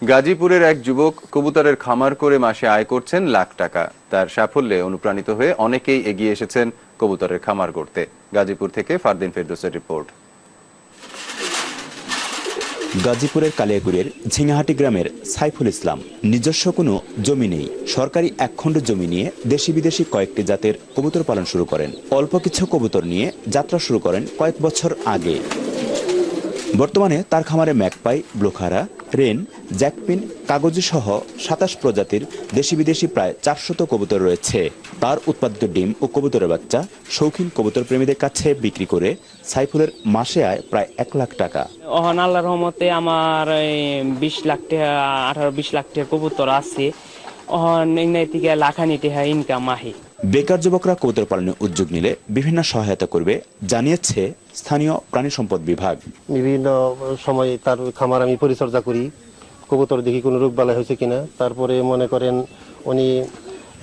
গাজীপুরের এক যুবক কবুতরের খামার করে মাসে আয় করছেন লাখ টাকা। তার সাফল্যে অনুপ্রাণিত হয়ে অনেকেই এগিয়ে এসেছেন কবুতরের খামার করতে। গাজীপুর থেকে ফারদিন ফেরদৌসের রিপোর্ট। গাজীপুরের কালিয়াকুড়ের ঝিঙাহাটি গ্রামের সাইফুল ইসলাম নিজস্ব কোনো জমি নেই। সরকারি একখণ্ড জমি নিয়ে দেশি বিদেশি কয়েকটি জাতের কবুতর পালন শুরু করেন। অল্প কিছু কবুতর নিয়ে যাত্রা শুরু করেন কয়েক বছর আগে। বর্তমানে তার খামারে ম্যাকপাই, ব্লুখারা, রেন, জ্যাকপিন, কাগজি সহ ২৭ প্রজাতির দেশি বিদেশি প্রায় ৪০০ কবুতর রয়েছে। তার উৎপাদিত ডিম ও কবুতরের বাচ্চা শৌখিন কবুতর প্রেমীদের কাছে বিক্রি করে সাইফুলের মাসে আয় প্রায় ১ লাখ টাকা। আল্লাহর রহমতে আমার ২০ লাখ টাকা ১৮-২০ লাখ টাকা কবুতর আছে। থেকে লাখানি টাকা ইনকাম আহে। বেকার যুবকরা কবুতর পালনে উদ্যোগ নিলে বিভিন্ন সহায়তা করবে জানিয়েছে স্থানীয় প্রাণী সম্পদ বিভাগ। বিভিন্ন সময় তার খামার আমি পরিচর্যা করি, কবুতর দেখি কোনো রোগ বালাই হয়েছে কিনা। তারপরে মনে করেন উনি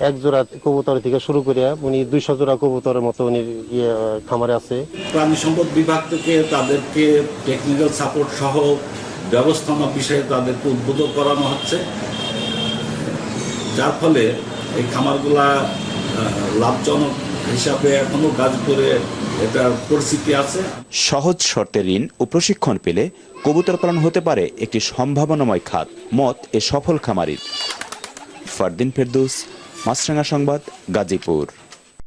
এক জোড়া কবুতর থেকে শুরু করে উনি ২০০ জোড়া কবুতরের মতো উনি খামারে আছে। প্রাণী সম্পদ বিভাগ থেকে তাদেরকে টেকনিক্যাল সাপোর্ট সহ ব্যবস্থাপনা বিষয়ে তাদেরকে উদ্বুদ্ধ করানো হচ্ছে, যার ফলে এই খামারগুলা লাভজনক হিসাবে এখনো গাজীপুরে এটা পরিস্থিতি আছে। সহজ শর্তে ঋণ ও প্রশিক্ষণ পেলে কবুতর পালন হতে পারে একটি সম্ভাবনাময় খাত, মত এ সফল খামারির। ফারদিন ফেরদৌস, মাছরাঙা সংবাদ, গাজীপুর।